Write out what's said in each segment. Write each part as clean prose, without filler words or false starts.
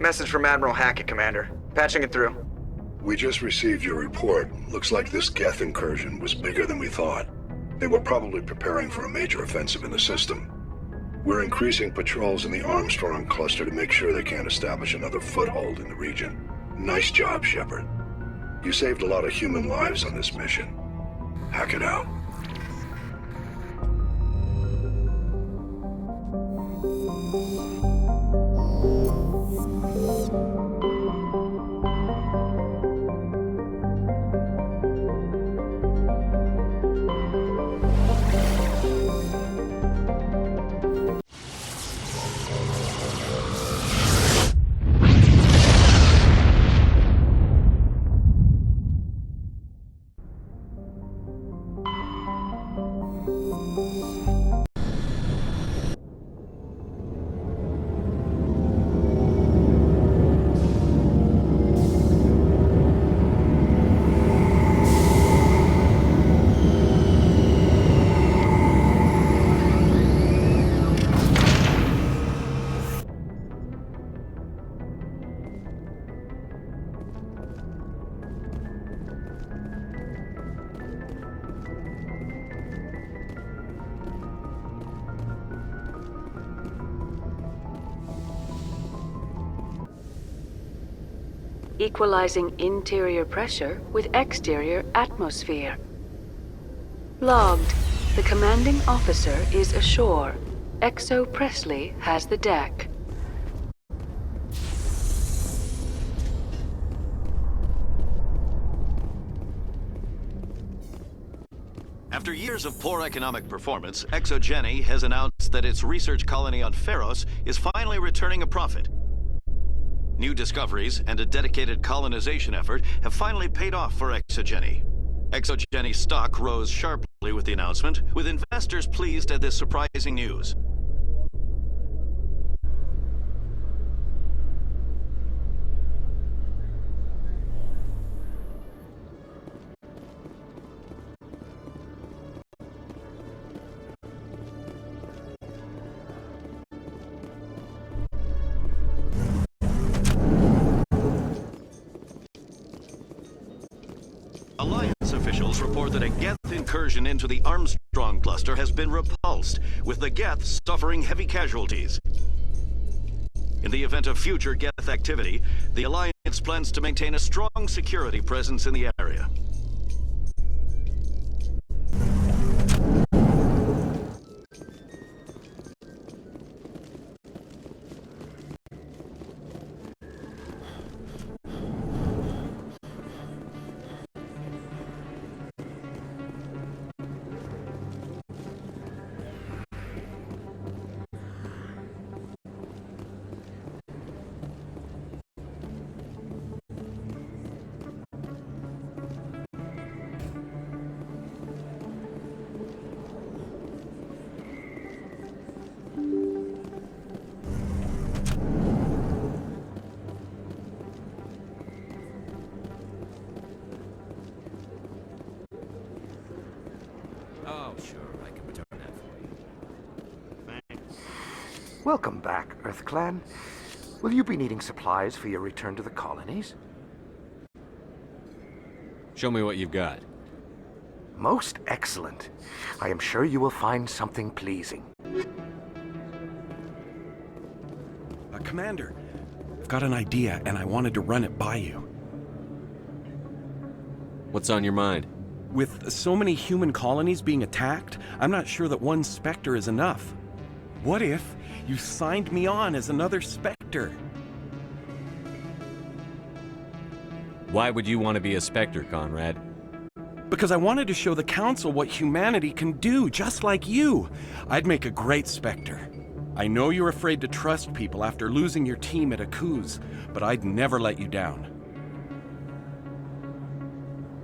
Message from Admiral Hackett, Commander. Patching it through. We just received your report. Looks like this Geth incursion was bigger than we thought. They were probably preparing for a major offensive in the system. We're increasing patrols in the Armstrong cluster to make sure they can't establish another foothold in the region. Nice job, Shepard. You saved a lot of human lives on this mission. Hackett out. Equalizing interior pressure with exterior atmosphere. Logged. The commanding officer is ashore. Exo Presley has the deck. After years of poor economic performance, ExoGeni has announced that its research colony on Pharos is finally returning a profit. New discoveries and a dedicated colonization effort have finally paid off for ExoGeni. ExoGeni's stock rose sharply with the announcement, with investors pleased at this surprising news. Alliance officials report that a Geth incursion into the Armstrong cluster has been repulsed, with the Geth suffering heavy casualties. In the event of future Geth activity, the Alliance plans to maintain a strong security presence in the area. Oh, sure, I can return that for you. Thanks. Welcome back, Earth Clan. Will you be needing supplies for your return to the colonies? Show me what you've got. Most excellent. I am sure you will find something pleasing. Commander, I've got an idea and I wanted to run it by you. What's on your mind? With so many human colonies being attacked, I'm not sure that one Spectre is enough. What if you signed me on as another Spectre? Why would you want to be a Spectre, Conrad? Because I wanted to show the Council what humanity can do, just like you. I'd make a great Spectre. I know you're afraid to trust people after losing your team at Akuz, but I'd never let you down.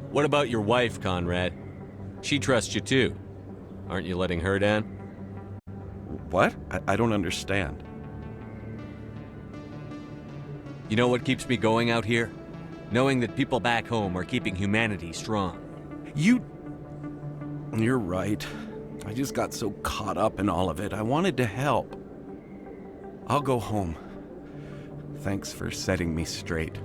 What about your wife, Conrad? She trusts you too. Aren't you letting her down? What? I don't understand. You know what keeps me going out here? Knowing that people back home are keeping humanity strong. You're right. I just got so caught up in all of it. I wanted to help. I'll go home. Thanks for setting me straight.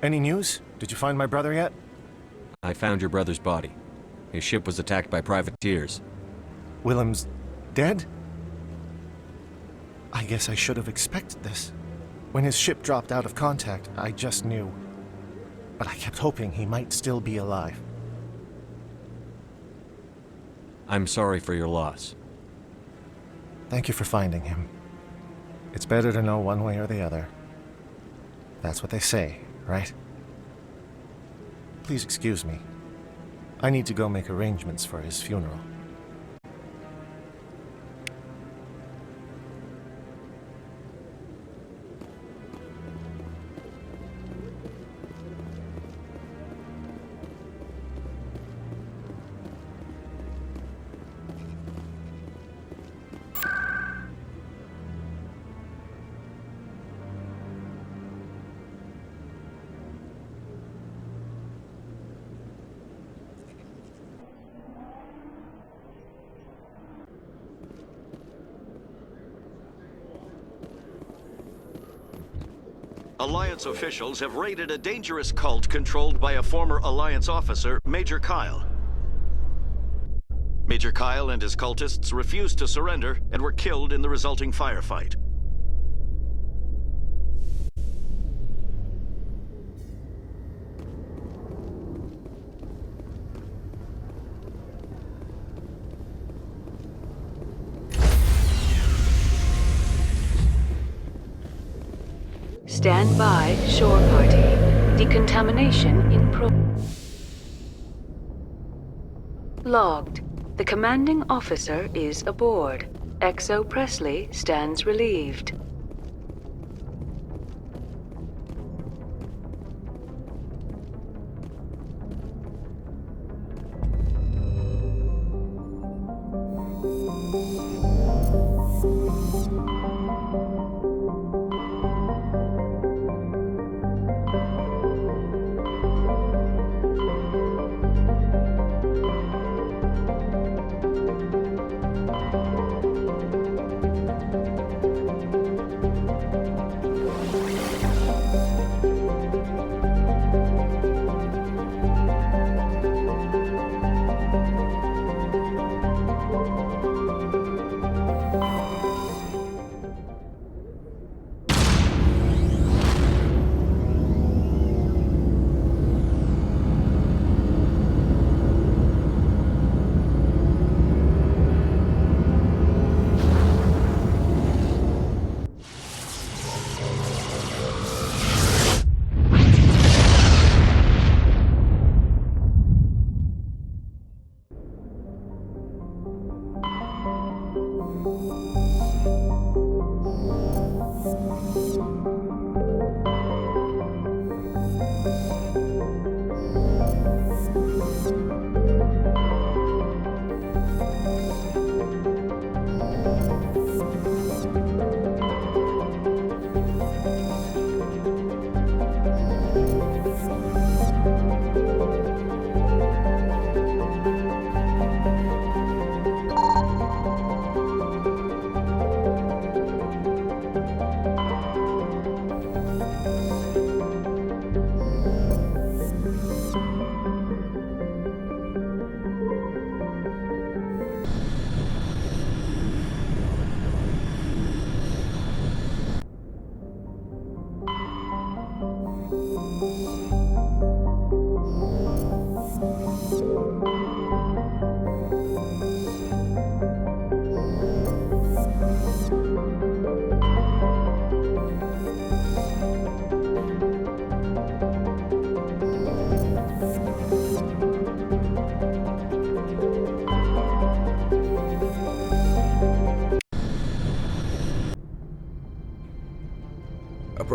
Any news? Did you find my brother yet? I found your brother's body. His ship was attacked by privateers. Willem's dead? I guess I should have expected this. When his ship dropped out of contact, I just knew. But I kept hoping he might still be alive. I'm sorry for your loss. Thank you for finding him. It's better to know one way or the other. That's what they say, right? Please excuse me. I need to go make arrangements for his funeral. Alliance officials have raided a dangerous cult controlled by a former Alliance officer, Major Kyle. Major Kyle and his cultists refused to surrender and were killed in the resulting firefight. Stand by, shore party. Decontamination in Logged. The commanding officer is aboard. XO Presley stands relieved.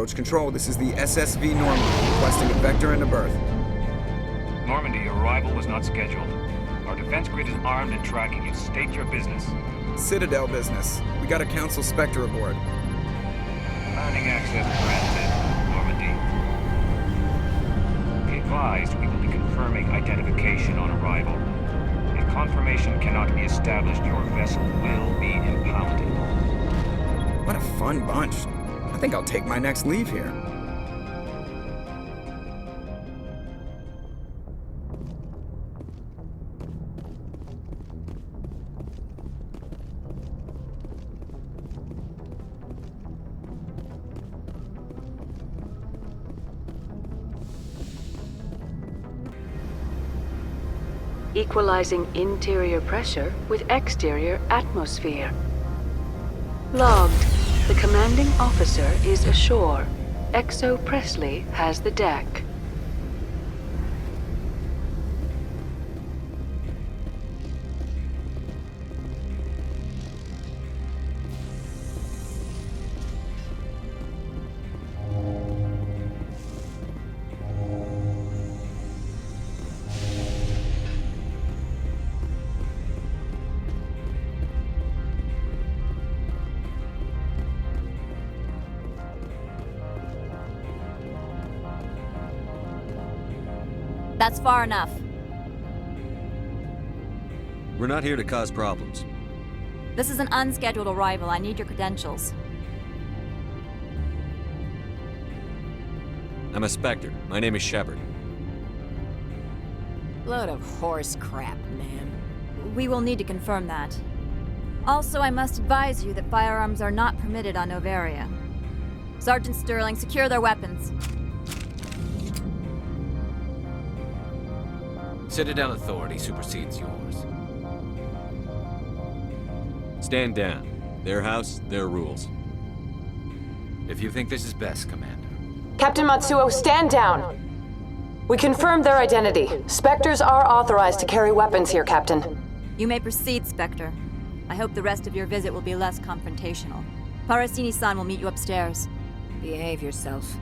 Approach Control, this is the SSV Normandy, requesting a vector and a berth. Normandy, your arrival was not scheduled. Our defense grid is armed and tracking you. State your business. Citadel business. We got a Council Spectre aboard. Landing access granted, Normandy. Be advised, we will be confirming identification on arrival. If confirmation cannot be established, your vessel will be impounded. What a fun bunch. I think I'll take my next leave here. Equalizing interior pressure with exterior atmosphere. Logged. The commanding officer is ashore. XO Presley has the deck. That's far enough. We're not here to cause problems. This is an unscheduled arrival. I need your credentials. I'm a Spectre. My name is Shepard. Load of horse crap, man. We will need to confirm that. Also, I must advise you that firearms are not permitted on Novaria. Sergeant Sterling, secure their weapons. Citadel authority supersedes yours. Stand down. Their house, their rules. If you think this is best, Commander. Captain Matsuo, stand down! We confirmed their identity. Spectres are authorized to carry weapons here, Captain. You may proceed, Spectre. I hope the rest of your visit will be less confrontational. Parasini-san will meet you upstairs. Behave yourself.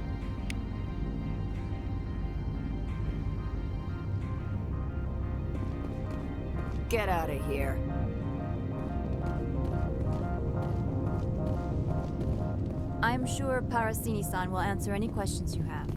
Get out of here. I'm sure Parasini-san will answer any questions you have.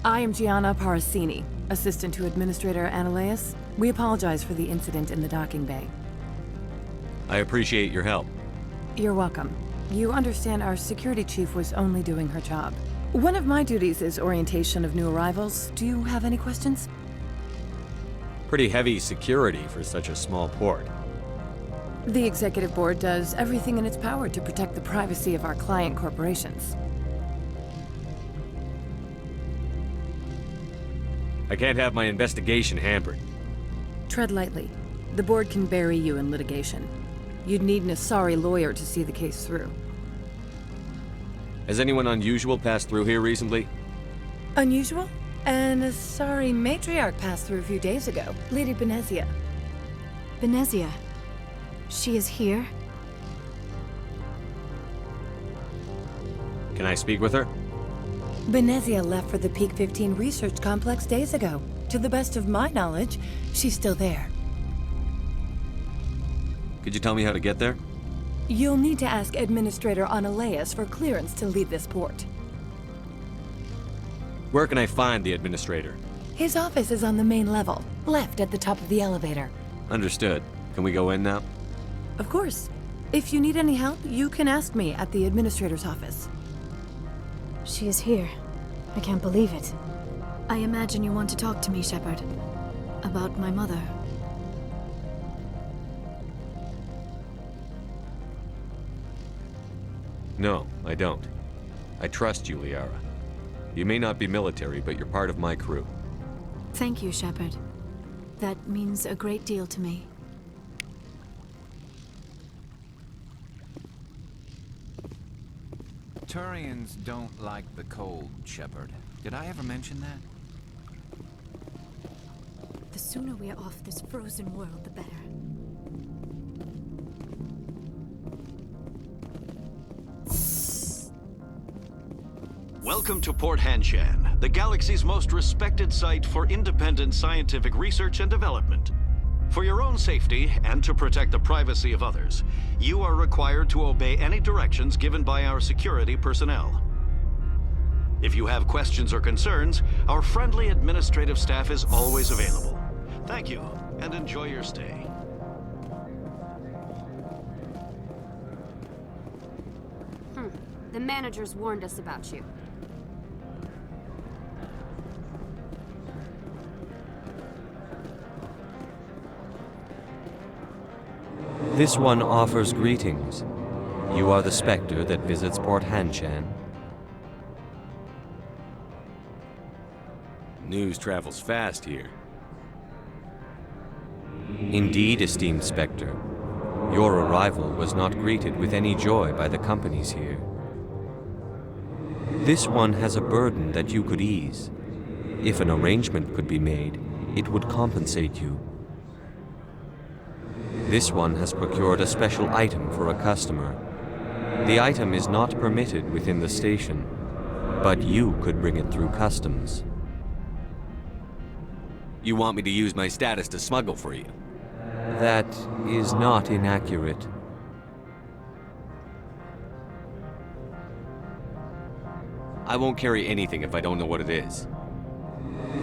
I am Gianna Parasini, assistant to Administrator Ananias. We apologize for the incident in the docking bay. I appreciate your help. You're welcome. You understand our security chief was only doing her job. One of my duties is orientation of new arrivals. Do you have any questions? Pretty heavy security for such a small port. The Executive Board does everything in its power to protect the privacy of our client corporations. I can't have my investigation hampered. Tread lightly. The board can bury you in litigation. You'd need an Asari lawyer to see the case through. Has anyone unusual passed through here recently? Unusual? An Asari matriarch passed through a few days ago. Lady Benezia. Benezia? She is here? Can I speak with her? Benezia left for the Peak 15 research complex days ago. To the best of my knowledge, she's still there. Could you tell me how to get there? You'll need to ask Administrator Ananias for clearance to leave this port. Where can I find the Administrator? His office is on the main level, left at the top of the elevator. Understood. Can we go in now? Of course. If you need any help, you can ask me at the Administrator's office. She is here. I can't believe it. I imagine you want to talk to me, Shepard. About my mother. No, I don't. I trust you, Liara. You may not be military, but you're part of my crew. Thank you, Shepard. That means a great deal to me. Turians don't like the cold, Shepard. Did I ever mention that? The sooner we are off this frozen world, the better. Welcome to Port Hanshan, the galaxy's most respected site for independent scientific research and development. For your own safety and to protect the privacy of others, you are required to obey any directions given by our security personnel. If you have questions or concerns, our friendly administrative staff is always available. Thank you, and enjoy your stay. The managers warned us about you. This one offers greetings. You are the Spectre that visits Port Hanshan. News travels fast here. Indeed, esteemed Spectre. Your arrival was not greeted with any joy by the companies here. This one has a burden that you could ease. If an arrangement could be made, it would compensate you. This one has procured a special item for a customer. The item is not permitted within the station, but you could bring it through customs. You want me to use my status to smuggle for you? That is not inaccurate. I won't carry anything if I don't know what it is.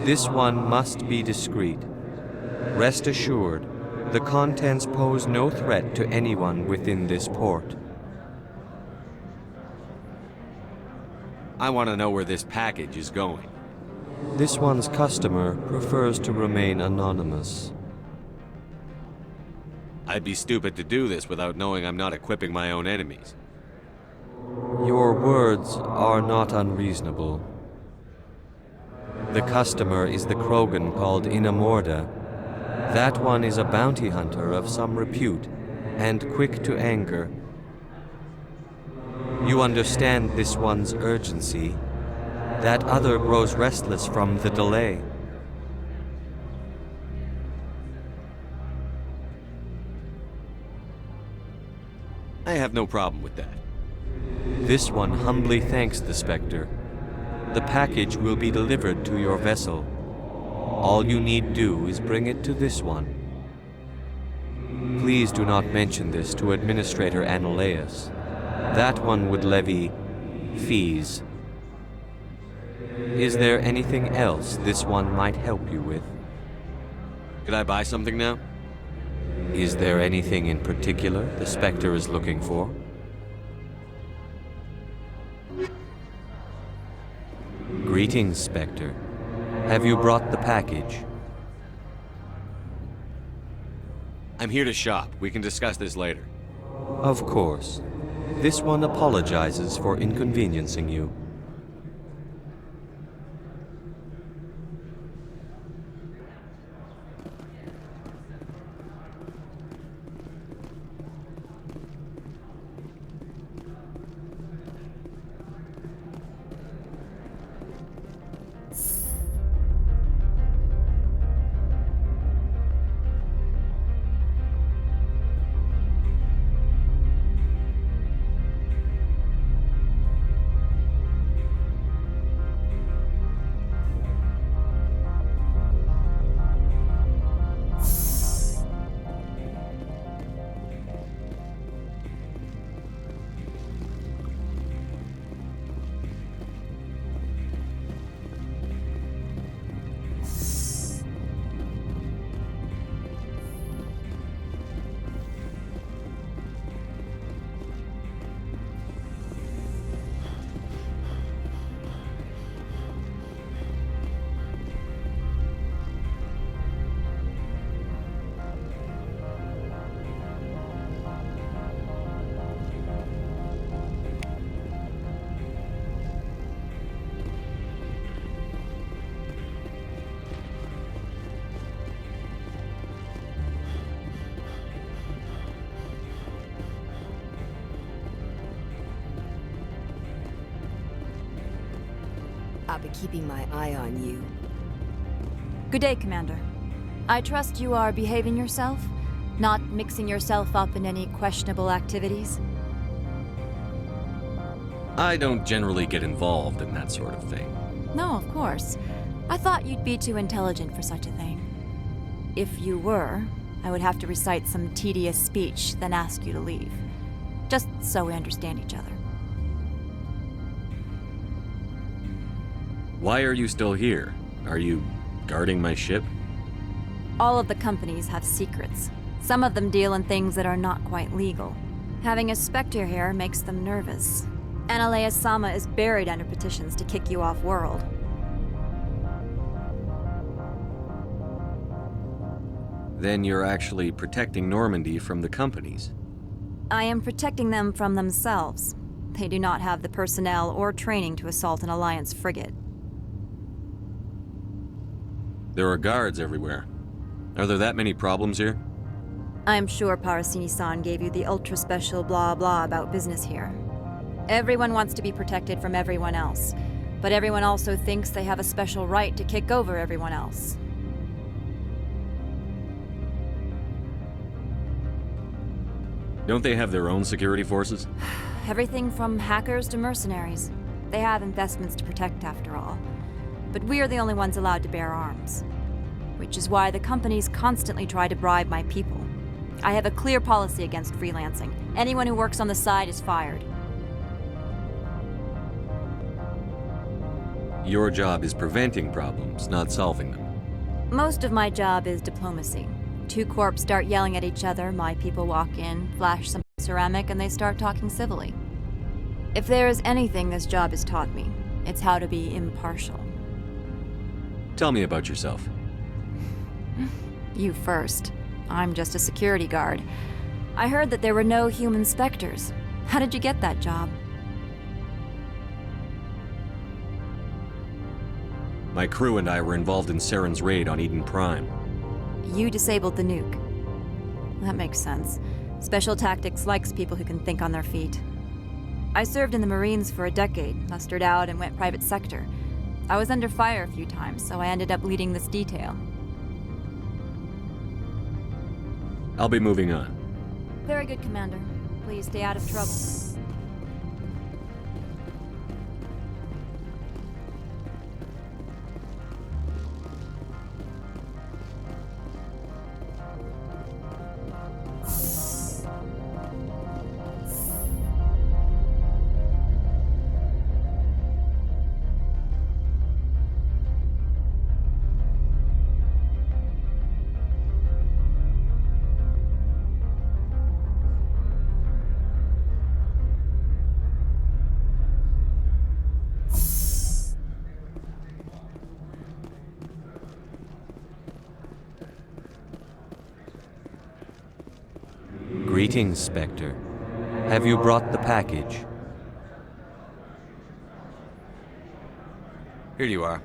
This one must be discreet. Rest assured, the contents pose no threat to anyone within this port. I want to know where this package is going. This one's customer prefers to remain anonymous. I'd be stupid to do this without knowing I'm not equipping my own enemies. Your words are not unreasonable. The customer is the Krogan called Inamorda. That one is a bounty hunter of some repute, and quick to anger. You understand this one's urgency. That other grows restless from the delay. I have no problem with that. This one humbly thanks the Spectre. The package will be delivered to your vessel. All you need do is bring it to this one. Please do not mention this to Administrator Annaleus. That one would levy fees. Is there anything else this one might help you with? Could I buy something now? Is there anything in particular the Spectre is looking for? Greetings, Spectre. Have you brought the package? I'm here to shop. We can discuss this later. Of course. This one apologizes for inconveniencing you. I'll be keeping my eye on you. Good day, Commander. I trust you are behaving yourself, not mixing yourself up in any questionable activities. I don't generally get involved in that sort of thing. No, of course. I thought you'd be too intelligent for such a thing. If you were, I would have to recite some tedious speech, then ask you to leave. Just so we understand each other. Why are you still here? Are you guarding my ship? All of the companies have secrets. Some of them deal in things that are not quite legal. Having a Spectre here makes them nervous. Analea-sama is buried under petitions to kick you off-world. Then you're actually protecting Normandy from the companies. I am protecting them from themselves. They do not have the personnel or training to assault an Alliance frigate. There are guards everywhere. Are there that many problems here? I am sure Parasini-san gave you the ultra-special blah-blah about business here. Everyone wants to be protected from everyone else, but everyone also thinks they have a special right to kick over everyone else. Don't they have their own security forces? Everything from hackers to mercenaries. They have investments to protect, after all. But we are the only ones allowed to bear arms. Which is why the companies constantly try to bribe my people. I have a clear policy against freelancing. Anyone who works on the side is fired. Your job is preventing problems, not solving them. Most of my job is diplomacy. Two corps start yelling at each other, my people walk in, flash some ceramic, and they start talking civilly. If there is anything this job has taught me, it's how to be impartial. Tell me about yourself. You first. I'm just a security guard. I heard that there were no human Spectres. How did you get that job? My crew and I were involved in Saren's raid on Eden Prime. You disabled the nuke. That makes sense. Special Tactics likes people who can think on their feet. I served in the Marines for a decade, mustered out, and went private sector. I was under fire a few times, so I ended up leading this detail. I'll be moving on. Very good, Commander. Please stay out of trouble. Greetings, Spectre. Have you brought the package? Here you are.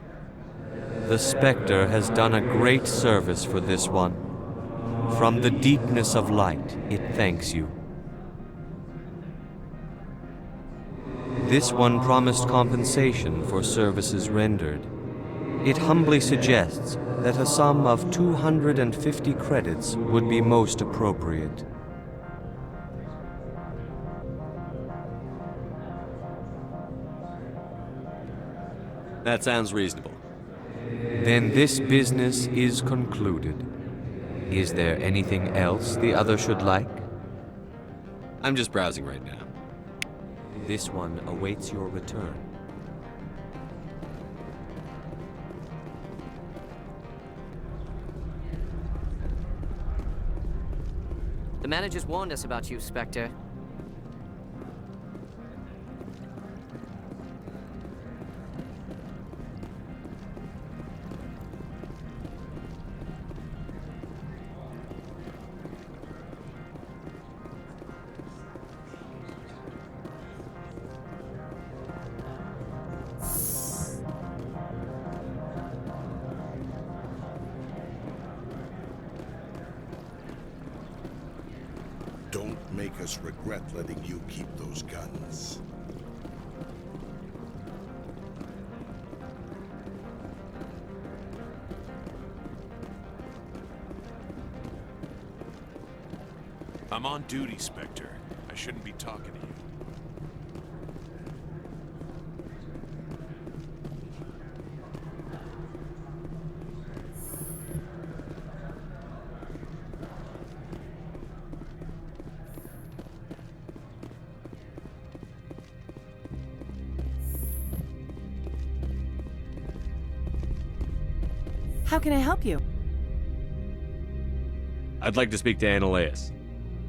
The Spectre has done a great service for this one. From the deepness of light, it thanks you. This one promised compensation for services rendered. It humbly suggests that a sum of 250 credits would be most appropriate. That sounds reasonable. Then this business is concluded. Is there anything else the other should like? I'm just browsing right now. This one awaits your return. The managers warned us about you, Spectre. Don't make us regret letting you keep those guns. I'm on duty, Spectre. I shouldn't be talking to you. How can I help you? I'd like to speak to Annaleus.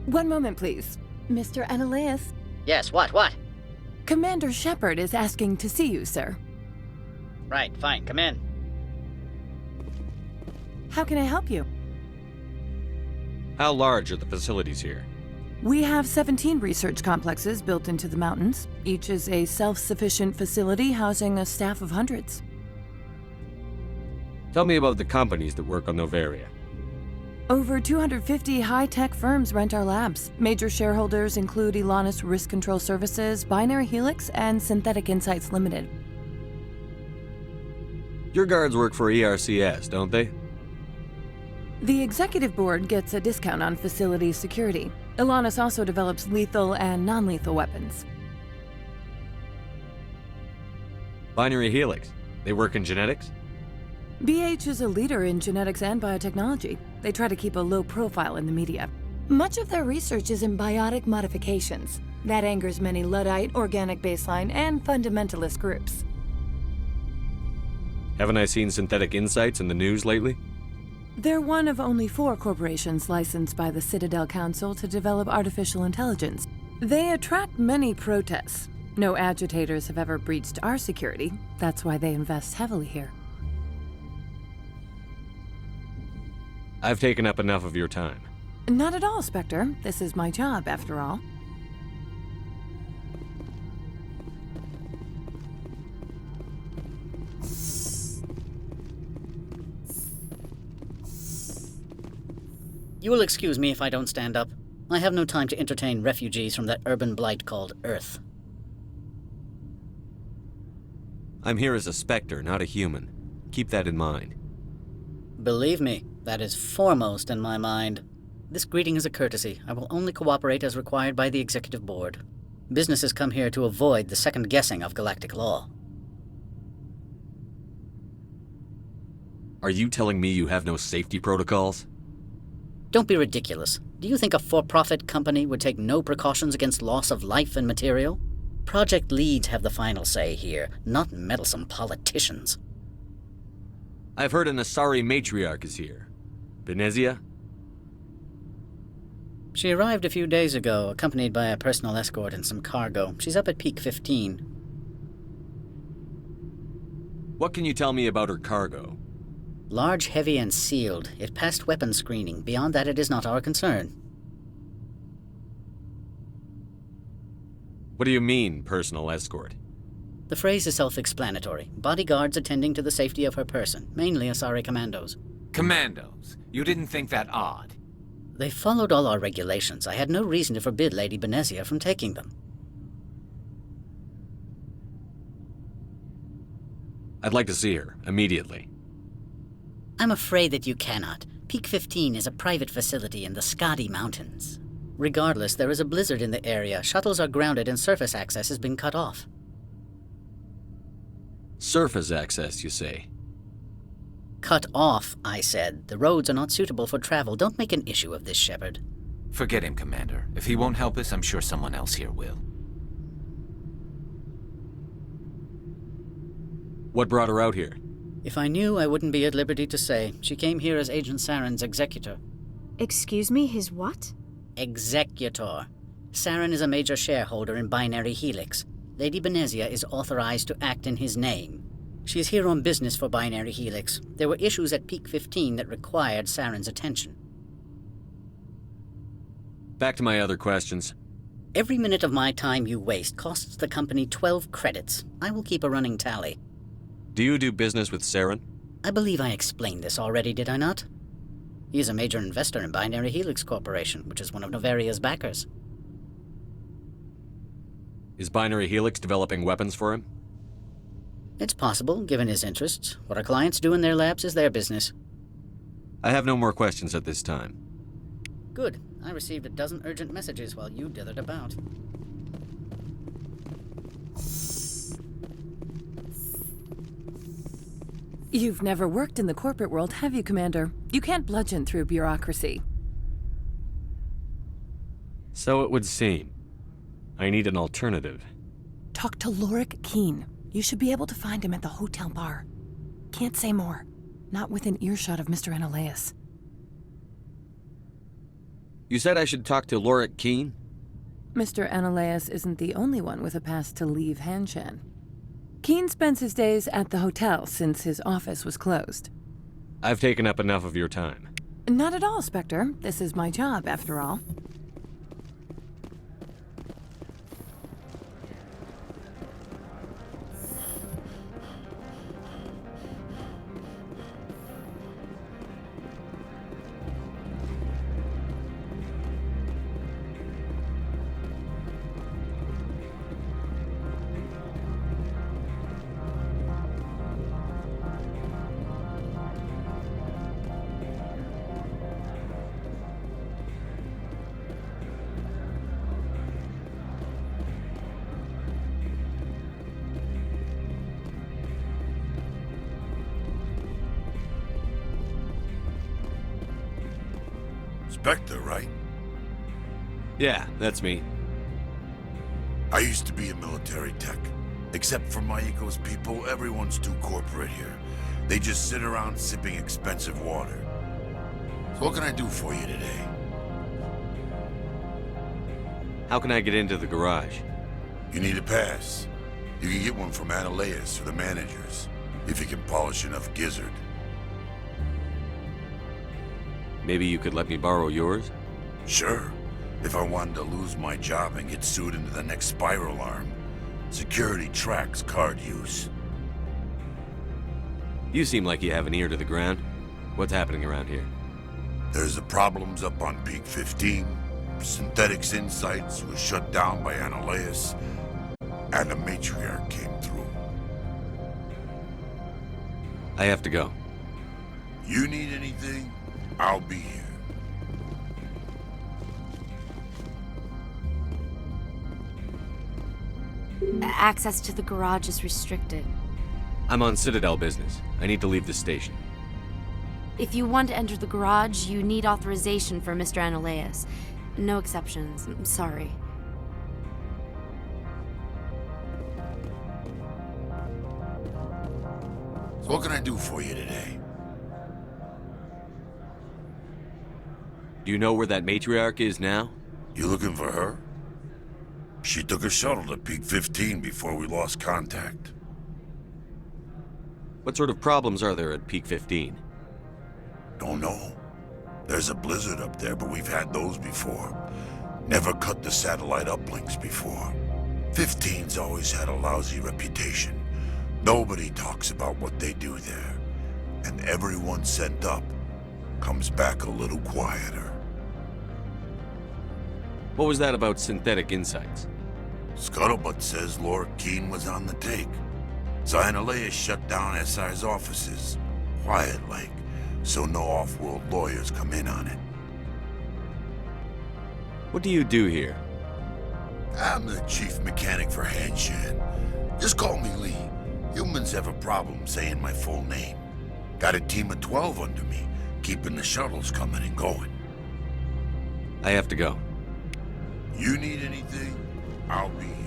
One moment, please. Mr. Annaleus? Yes, what? Commander Shepard is asking to see you, sir. Right, fine, come in. How can I help you? How large are the facilities here? We have 17 research complexes built into the mountains. Each is a self-sufficient facility housing a staff of hundreds. Tell me about the companies that work on Noveria. Over 250 high-tech firms rent our labs. Major shareholders include Elanus Risk Control Services, Binary Helix, and Synthetic Insights Limited. Your guards work for ERCS, don't they? The executive board gets a discount on facility security. Elanus also develops lethal and non-lethal weapons. Binary Helix. They work in genetics? BH is a leader in genetics and biotechnology. They try to keep a low profile in the media. Much of their research is in biotic modifications. That angers many Luddite, organic baseline, and fundamentalist groups. Haven't I seen Synthetic Insights in the news lately? They're one of only 4 corporations licensed by the Citadel Council to develop artificial intelligence. They attract many protests. No agitators have ever breached our security. That's why they invest heavily here. I've taken up enough of your time. Not at all, Spectre. This is my job, after all. You will excuse me if I don't stand up. I have no time to entertain refugees from that urban blight called Earth. I'm here as a Spectre, not a human. Keep that in mind. Believe me, that is foremost in my mind. This greeting is a courtesy. I will only cooperate as required by the Executive Board. Businesses come here to avoid the second guessing of galactic law. Are you telling me you have no safety protocols? Don't be ridiculous. Do you think a for-profit company would take no precautions against loss of life and material? Project leads have the final say here, not meddlesome politicians. I've heard an Asari matriarch is here. Benezia? She arrived a few days ago, accompanied by a personal escort and some cargo. She's up at Peak 15. What can you tell me about her cargo? Large, heavy, and sealed. It passed weapons screening. Beyond that, it is not our concern. What do you mean, personal escort? The phrase is self-explanatory. Bodyguards attending to the safety of her person, mainly Asari commandos. Commandos? You didn't think that odd? They followed all our regulations. I had no reason to forbid Lady Benezia from taking them. I'd like to see her, immediately. I'm afraid that you cannot. Peak 15 is a private facility in the Skadi Mountains. Regardless, there is a blizzard in the area. Shuttles are grounded and surface access has been cut off. Surface access, you say? Cut off, I said. The roads are not suitable for travel. Don't make an issue of this, Shepard. Forget him, Commander. If he won't help us, I'm sure someone else here will. What brought her out here? If I knew, I wouldn't be at liberty to say. She came here as Agent Saren's executor. Excuse me, his what? Executor. Saren is a major shareholder in Binary Helix. Lady Benezia is authorized to act in his name. She is here on business for Binary Helix. There were issues at Peak 15 that required Saren's attention. Back to my other questions. Every minute of my time you waste costs the company 12 credits. I will keep a running tally. Do you do business with Saren? I believe I explained this already, did I not? He is a major investor in Binary Helix Corporation, which is one of Noveria's backers. Is Binary Helix developing weapons for him? It's possible, given his interests. What our clients do in their labs is their business. I have no more questions at this time. Good. I received a dozen urgent messages while you dithered about. You've never worked in the corporate world, have you, Commander? You can't bludgeon through bureaucracy. So it would seem. I need an alternative. Talk to Lorik Keene. You should be able to find him at the hotel bar. Can't say more. Not within earshot of Mr. Analaeus. You said I should talk to Lorik Keene? Mr. Analaeus isn't the only one with a pass to leave Hanshan. Keene spends his days at the hotel since his office was closed. I've taken up enough of your time. Not at all, Spectre. This is my job, after all. Spectre, right? Yeah, that's me. I used to be a military tech. Except for my eco's people, everyone's too corporate here. They just sit around sipping expensive water. So what can I do for you today? How can I get into the garage? You need a pass. You can get one from Analaeus or the managers, if you can polish enough gizzard. Maybe you could let me borrow yours? Sure. If I wanted to lose my job and get sued into the next spiral arm. Security tracks card use. You seem like you have an ear to the ground. What's happening around here? There's the problems up on Peak 15. Synthetics Insights was shut down by Analaeus. And the matriarch came through. I have to go. You need anything? I'll be here. Access to the garage is restricted. I'm on Citadel business. I need to leave the station. If you want to enter the garage, you need authorization for Mr. Analaeus. No exceptions. I'm sorry. So what can I do for you today? Do you know where that matriarch is now? You looking for her? She took a shuttle to Peak 15 before we lost contact. What sort of problems are there at Peak 15? Don't know. There's a blizzard up there, but we've had those before. Never cut the satellite uplinks before. 15's always had a lousy reputation. Nobody talks about what they do there. And everyone sent up comes back a little quieter. What was that about Synthetic Insights? Scuttlebutt says Lorik Keene was on the take. So Analaeus shut down SI's offices. Quiet-like, so no off-world lawyers come in on it. What do you do here? I'm the chief mechanic for Hanshan. Just call me Lee. Humans have a problem saying my full name. Got a team of 12 under me, keeping the shuttles coming and going. I have to go. You need anything? I'll be here.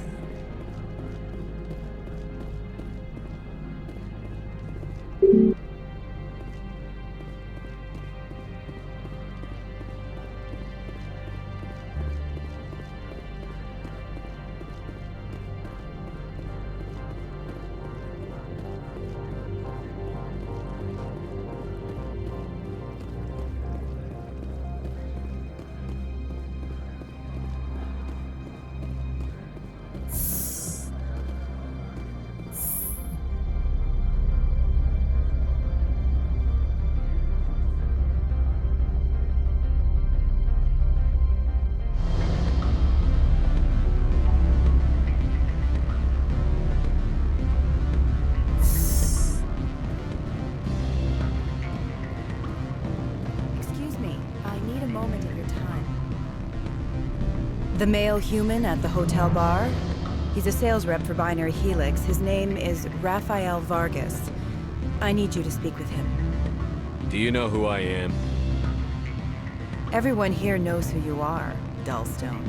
The male human at the hotel bar? He's a sales rep for Binary Helix. His name is Rafael Vargas. I need you to speak with him. Do you know who I am? Everyone here knows who you are, Dullstone.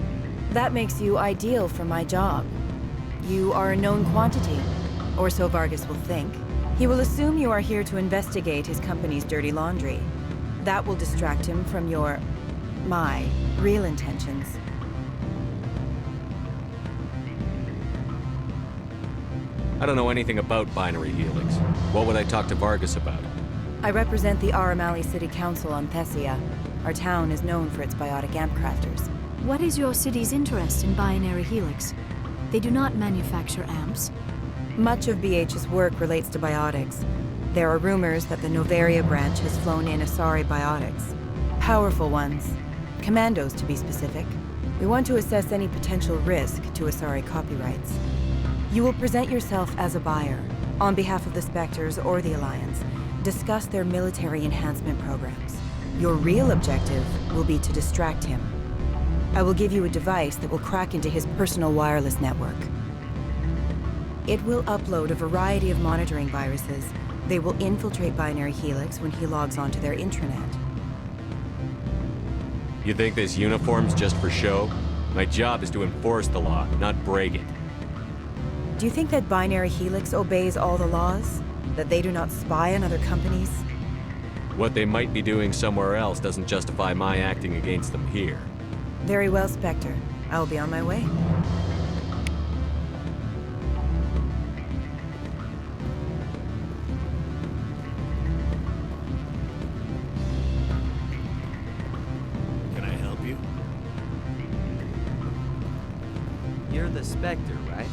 That makes you ideal for my job. You are a known quantity, or so Vargas will think. He will assume you are here to investigate his company's dirty laundry. That will distract him from my real intentions. I don't know anything about Binary Helix. What would I talk to Vargas about? I represent the Aramali City Council on Thessia. Our town is known for its biotic amp crafters. What is your city's interest in Binary Helix? They do not manufacture amps. Much of BH's work relates to biotics. There are rumors that the Novaria branch has flown in Asari biotics. Powerful ones. Commandos, to be specific. We want to assess any potential risk to Asari copyrights. You will present yourself as a buyer, on behalf of the Spectres or the Alliance. Discuss their military enhancement programs. Your real objective will be to distract him. I will give you a device that will crack into his personal wireless network. It will upload a variety of monitoring viruses. They will infiltrate Binary Helix when he logs onto their intranet. You think this uniform's just for show? My job is to enforce the law, not break it. Do you think that Binary Helix obeys all the laws? That they do not spy on other companies? What they might be doing somewhere else doesn't justify my acting against them here. Very well, Spectre. I will be on my way. Can I help you? You're the Spectre, right?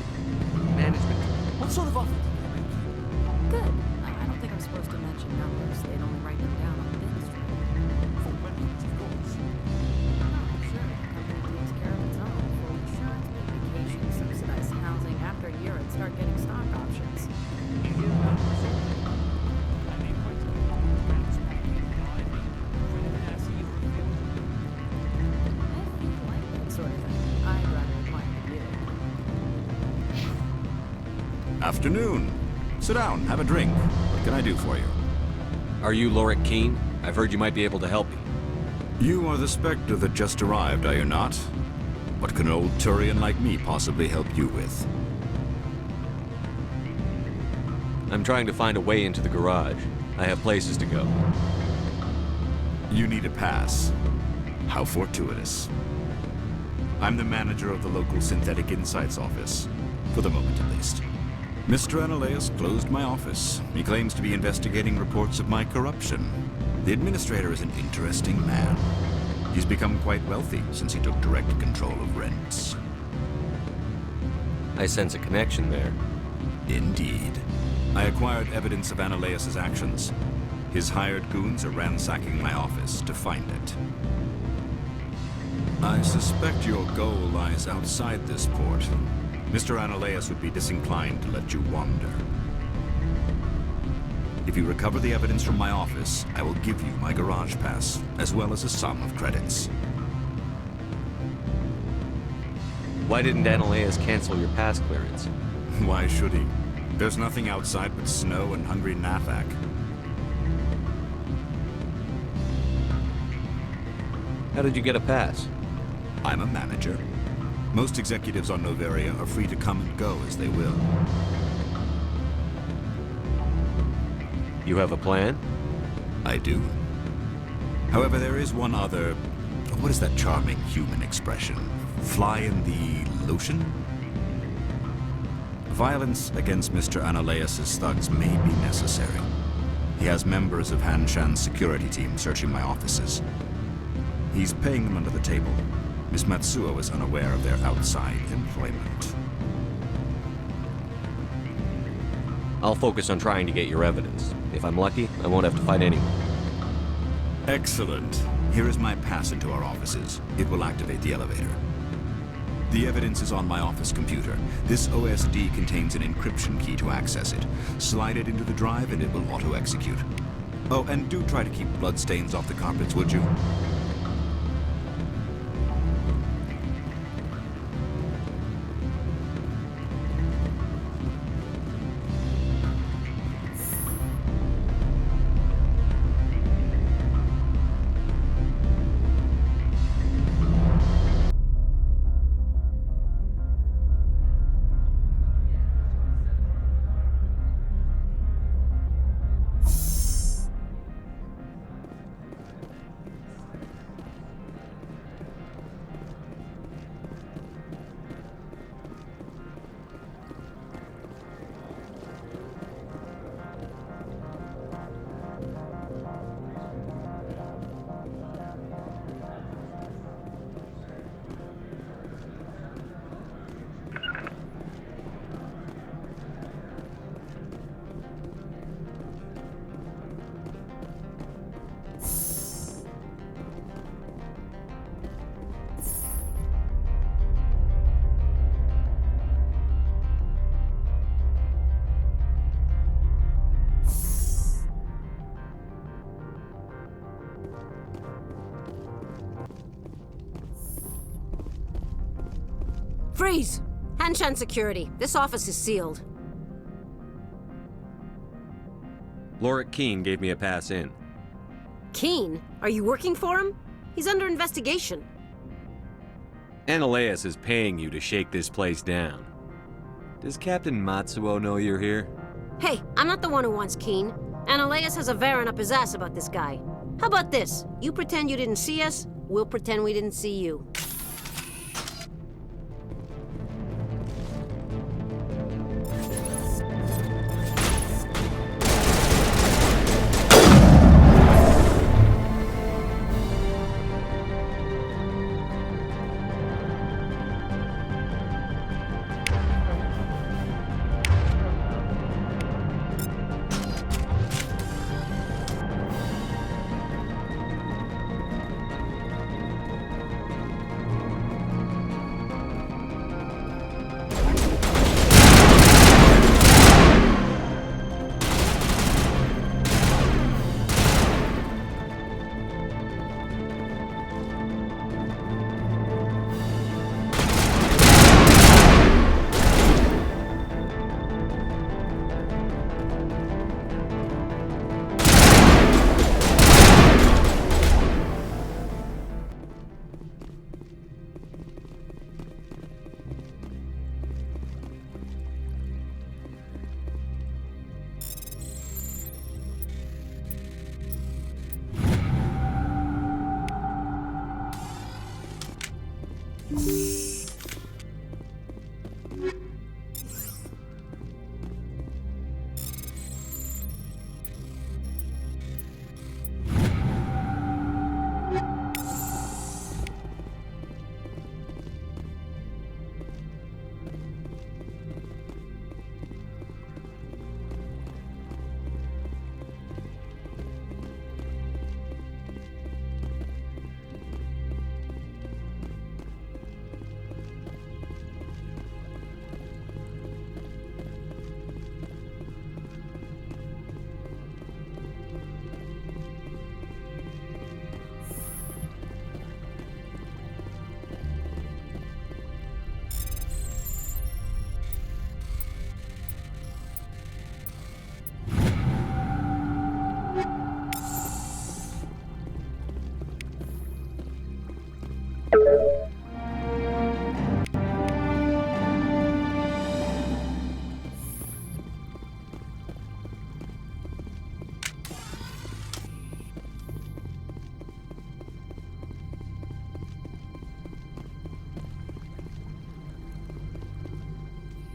Management. What sort of offer? Good. I don't think I'm supposed to mention numbers. They'd only write them down on the bin strip. For benefits, of course. Oh, sure. The company takes care of its own. Full insurance, paid vacation, subsidized housing. After a year, it'd start getting stock options. You hear about the result? I mean, quite a rounds back in the eye. I see you revealed. If you like that sort of thing, I'd rather admire you. Afternoon. Sit down, have a drink. What can I do for you? Are you Lorik Keene? I've heard you might be able to help me. You are the Spectre that just arrived, are you not? What can an old Turian like me possibly help you with? I'm trying to find a way into the garage. I have places to go. You need a pass. How fortuitous. I'm the manager of the local Synthetic Insights office. For the moment, at least. Mr. Analeus closed my office. He claims to be investigating reports of my corruption. The administrator is an interesting man. He's become quite wealthy since he took direct control of rents. I sense a connection there. Indeed. I acquired evidence of Analeus' actions. His hired goons are ransacking my office to find it. I suspect your goal lies outside this port. Mr. Analeus would be disinclined to let you wander. If you recover the evidence from my office, I will give you my garage pass, as well as a sum of credits. Why didn't Analeus cancel your pass clearance? Why should he? There's nothing outside but snow and hungry Nathak. How did you get a pass? I'm a manager. Most executives on Novaria are free to come and go as they will. You have a plan? I do. However, there is one other... What is that charming human expression? Fly in the lotion? Violence against Mr. Analeus' thugs may be necessary. He has members of Han Shan's security team searching my offices. He's paying them under the table. Miss Matsuo is unaware of their outside employment. I'll focus on trying to get your evidence. If I'm lucky, I won't have to fight anyone. Excellent. Here is my pass into our offices. It will activate the elevator. The evidence is on my office computer. This OSD contains an encryption key to access it. Slide it into the drive and it will auto-execute. Oh, and do try to keep bloodstains off the carpets, would you? Freeze! Hanshan security. This office is sealed. Lorik Keene gave me a pass in. Keene? Are you working for him? He's under investigation. Analeas is paying you to shake this place down. Does Captain Matsuo know you're here? Hey, I'm not the one who wants Keene. Analeas has a Varen up his ass about this guy. How about this? You pretend you didn't see us, we'll pretend we didn't see you.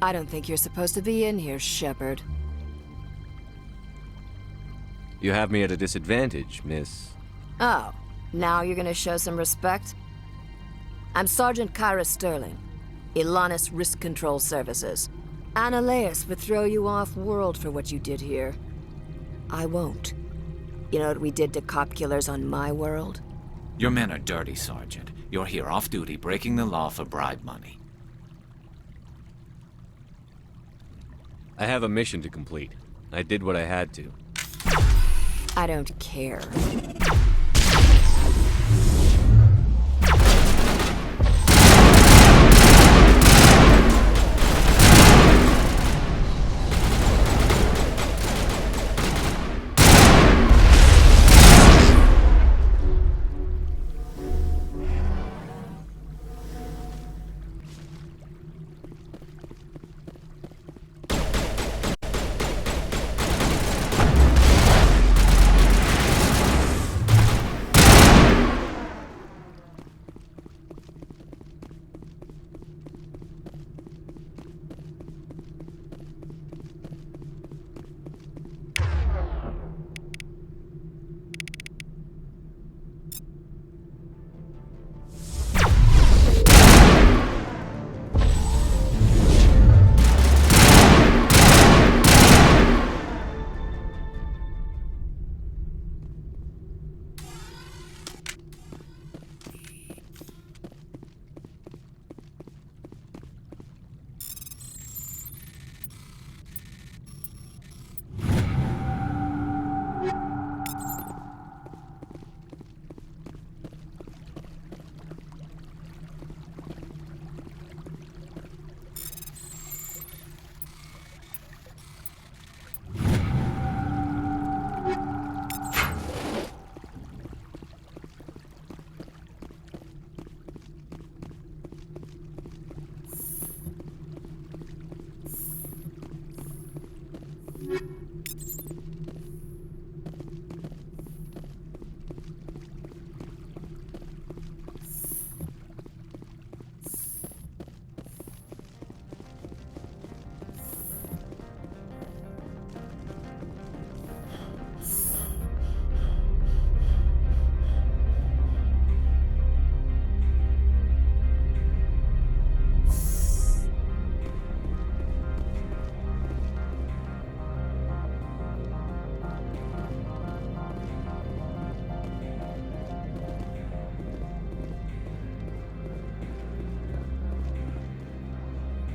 I don't think you're supposed to be in here, Shepard. You have me at a disadvantage, miss. Oh, now you're gonna show some respect? I'm Sergeant Kyra Sterling, Ilanis Risk Control Services. Analeas would throw you off-world for what you did here. I won't. You know what we did to cop killers on my world? Your men are dirty, Sergeant. You're here off-duty, breaking the law for bribe money. I have a mission to complete. I did what I had to. I don't care.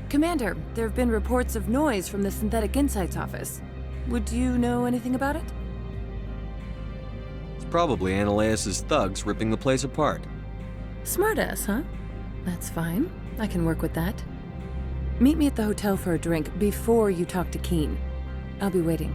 Commander, there have been reports of noise from the Synthetic Insights office. Would you know anything about it? It's probably Ananias' thugs ripping the place apart. Smartass, huh? That's fine. I can work with that. Meet me at the hotel for a drink before you talk to Keen. I'll be waiting.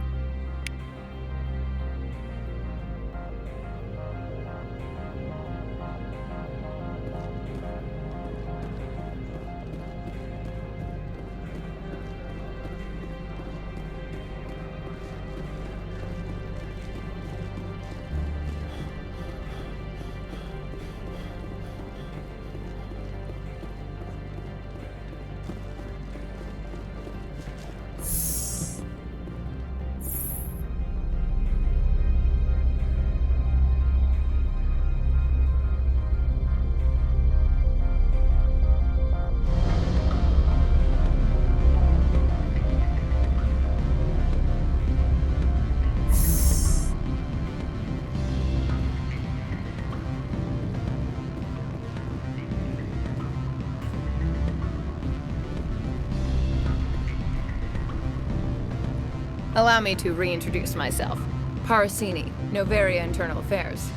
Allow me to reintroduce myself. Parasini, Novaria Internal Affairs.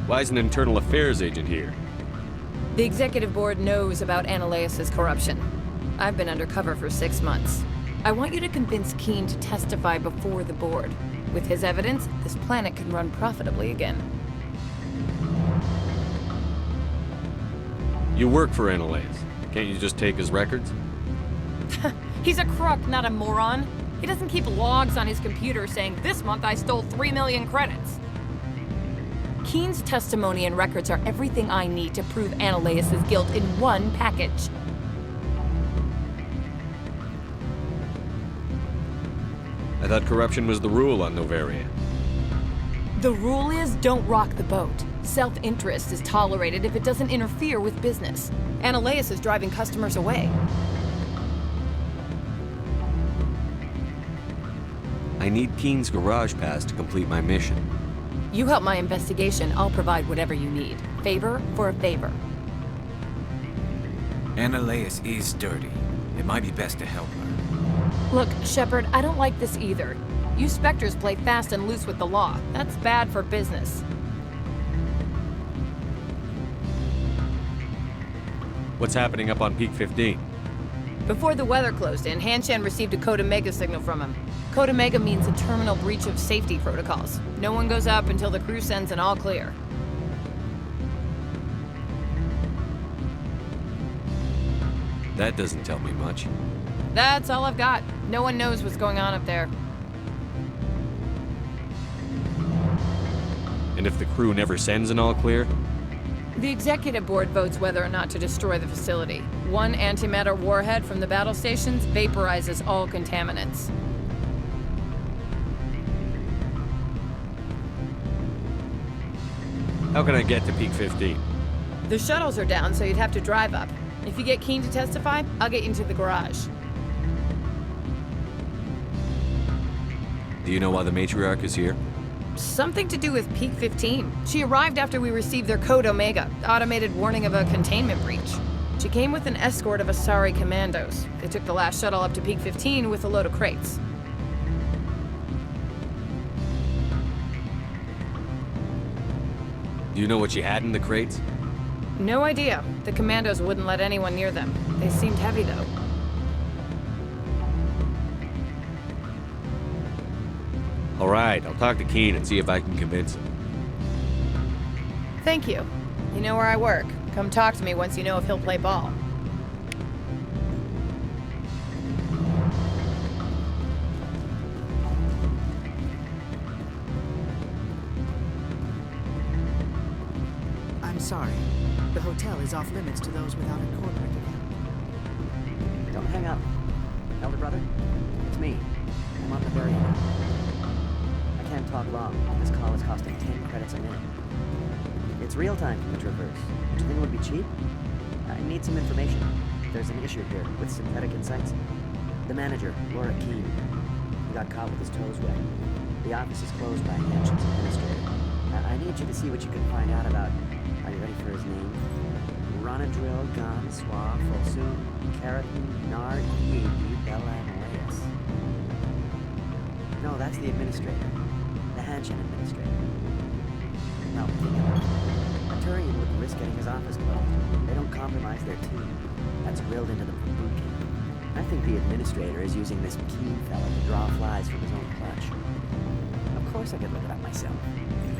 Why is an internal affairs agent here? The executive board knows about Ananias' corruption. I've been undercover for 6 months. I want you to convince Keen to testify before the board. With his evidence, this planet can run profitably again. You work for Ananias. Can't you just take his records? He's a crook, not a moron. He doesn't keep logs on his computer saying, "This month I stole 3 million credits." Keen's testimony and records are everything I need to prove Ananias' guilt in one package. I thought corruption was the rule on Novaria. The rule is don't rock the boat. Self-interest is tolerated if it doesn't interfere with business. Ananias is driving customers away. I need Keen's garage pass to complete my mission. You help my investigation, I'll provide whatever you need. Favor for a favor. Ananias is dirty. It might be best to help her. Look, Shepard, I don't like this either. You Spectres play fast and loose with the law. That's bad for business. What's happening up on Peak 15? Before the weather closed in, Hanshan received a Code Omega signal from him. Code Omega means a terminal breach of safety protocols. No one goes up until the crew sends an all clear. That doesn't tell me much. That's all I've got. No one knows what's going on up there. And if the crew never sends an all clear? The executive board votes whether or not to destroy the facility. One antimatter warhead from the battle stations vaporizes all contaminants. How can I get to Peak 15? The shuttles are down, so you'd have to drive up. If you get Keen to testify, I'll get you into the garage. Do you know why the matriarch is here? Something to do with Peak 15. She arrived after we received their Code Omega, automated warning of a containment breach. She came with an escort of Asari commandos. They took the last shuttle up to Peak 15 with a load of crates. Do you know what she had in the crates? No idea. The commandos wouldn't let anyone near them. They seemed heavy, though. All right, I'll talk to Keen and see if I can convince him. Thank you. You know where I work. Come talk to me once you know if he'll play ball. sorry. The hotel is off limits to those without a corporate account. Don't hang up. Elder brother, it's me. I'm on the very end. I can't talk long. This call is costing 10 credits a minute. It's real time from the Traverse. Do you think it would be cheap? I need some information. There's an issue here with Synthetic Insights. The manager, Laura Keene, he got caught with his toes wet. The office is closed by Hanshin's administrator. I need you to see what you can find out about... Are you ready for his name? Ronadril Gam Swa Folsum Keratin Nar Eab Belanaleas. No, that's the administrator. The Hanshin administrator. Now, think about it. A Turian wouldn't risk getting his office closed. They don't compromise their team. That's drilled into them from boot camp. I think the administrator is using this Keene fella to draw flies from his own clutch. Of course I could look it up myself.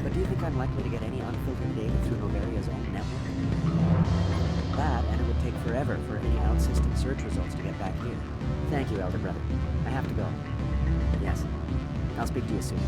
But do you think I'm likely to get any unfiltered data through Novaria's own network? That, and it would take forever for any out-system search results to get back here. Thank you, Elder Brother. I have to go. Yes. I'll speak to you soon.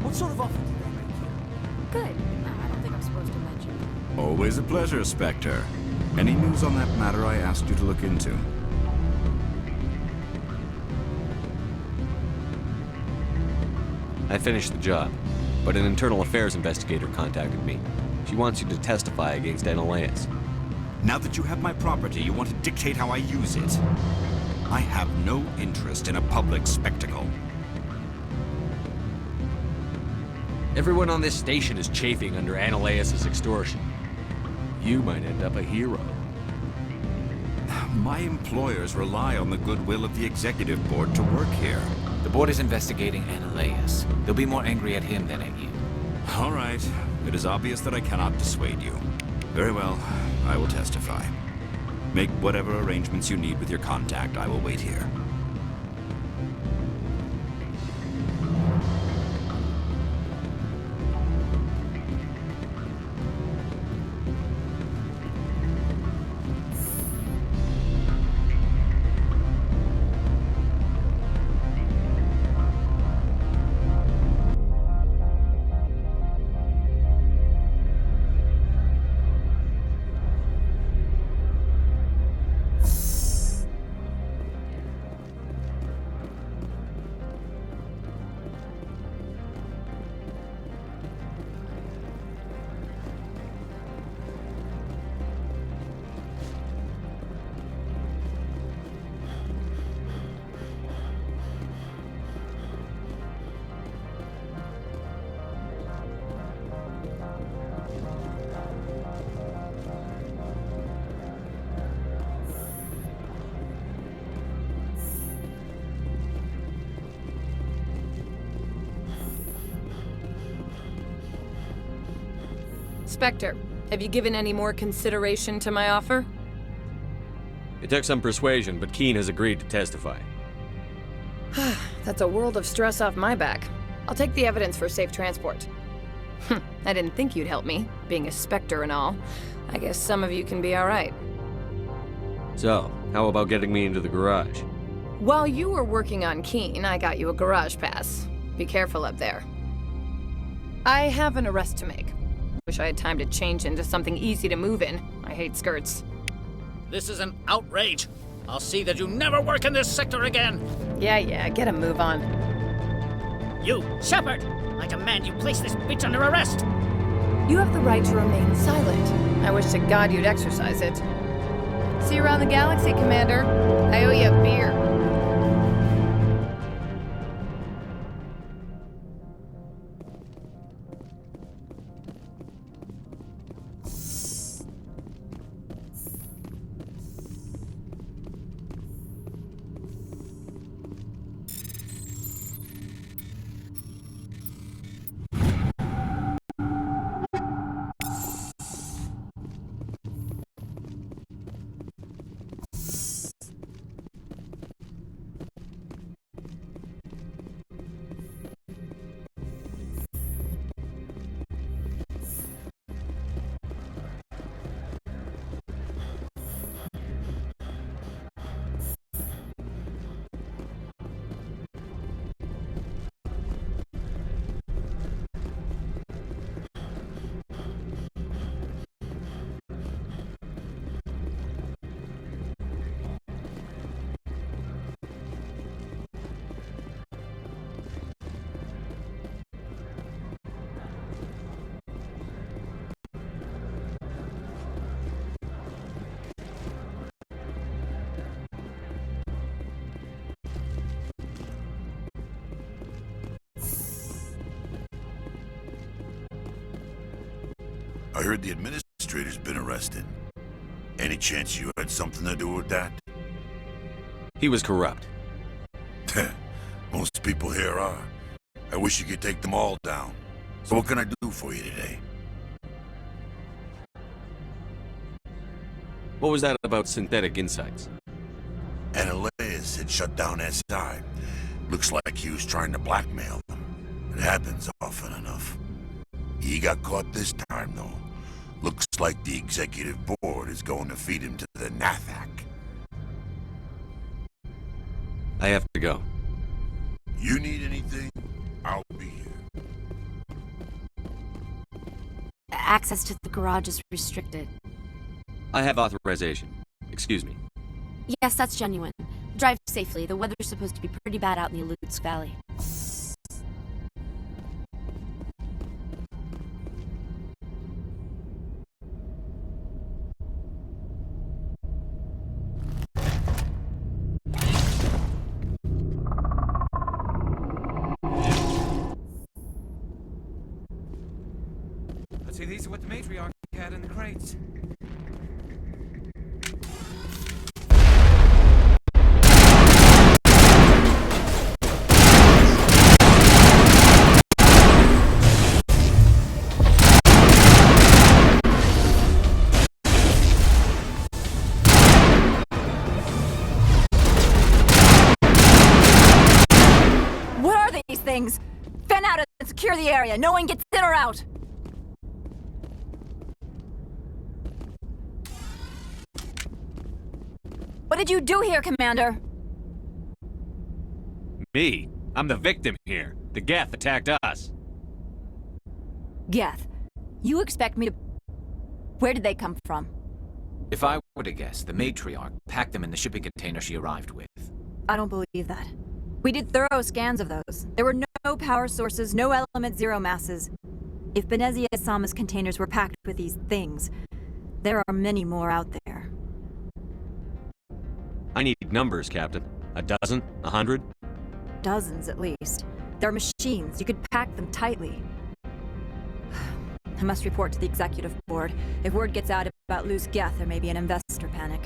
What sort of offer did they make you? Good. I don't think I'm supposed to mention. Always a pleasure, Spectre. Any news on that matter I asked you to look into? I finished the job, but an internal affairs investigator contacted me. She wants you to testify against Analeas. Now that you have my property, you want to dictate how I use it. I have no interest in a public spectacle. Everyone on this station is chafing under Analeas' extortion. You might end up a hero. My employers rely on the goodwill of the executive board to work here. The board is investigating Analeas. They'll be more angry at him than at you. All right. It is obvious that I cannot dissuade you. Very well. I will testify. Make whatever arrangements you need with your contact. I will wait here. Spectre, have you given any more consideration to my offer? It took some persuasion, but Keene has agreed to testify. That's a world of stress off my back. I'll take the evidence for safe transport. I didn't think you'd help me, being a Spectre and all. I guess some of you can be alright. So, how about getting me into the garage? While you were working on Keene, I got you a garage pass. Be careful up there. I have an arrest to make. Wish I had time to change into something easy to move in. I hate skirts. This is an outrage. I'll see that you never work in this sector again. Yeah, get a move on. You, Shepard! I demand you place this bitch under arrest. You have the right to remain silent. I wish to God you'd exercise it. See you around the galaxy, Commander. I owe you a beer. I heard the administrator's been arrested. Any chance you had something to do with that? He was corrupt. Most people here are. I wish you could take them all down. So what can I do for you today? What was that about synthetic insights? Analeus had shut down SI. Looks like he was trying to blackmail them. It happens often enough. He got caught this time, though. Looks like the executive board is going to feed him to the Nathak. I have to go. You need anything? I'll be here. Access to the garage is restricted. I have authorization. Excuse me. Yes, that's genuine. Drive safely. The weather's supposed to be pretty bad out in the Alutsk Valley. I'd say these are what the matriarch had in the crates. What are these things? Fan out and secure the area. No one gets in or out. What did you do here, Commander? Me? I'm the victim here. The Geth attacked us. Geth, you expect me to... Where did they come from? If I were to guess, the matriarch packed them in the shipping container she arrived with. I don't believe that. We did thorough scans of those. There were no power sources, no element zero masses. If Benezia Sama's containers were packed with these things, there are many more out there. I need numbers, Captain. A dozen? 100? Dozens, at least. They're machines. You could pack them tightly. I must report to the executive board. If word gets out about loose Geth, there may be an investor panic.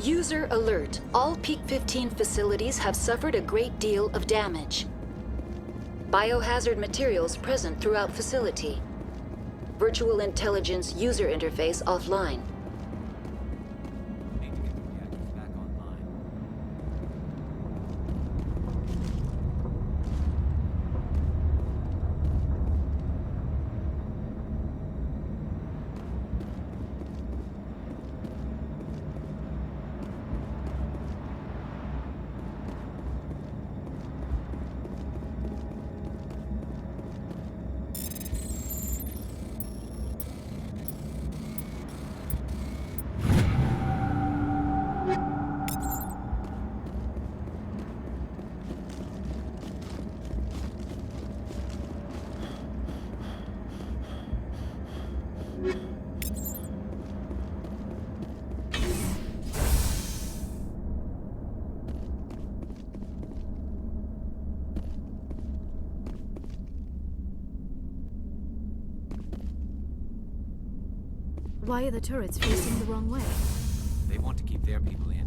User alert. All Peak 15 facilities have suffered a great deal of damage. Biohazard materials present throughout facility. Virtual intelligence user interface offline. Why are the turrets facing the wrong way? They want to keep their people in.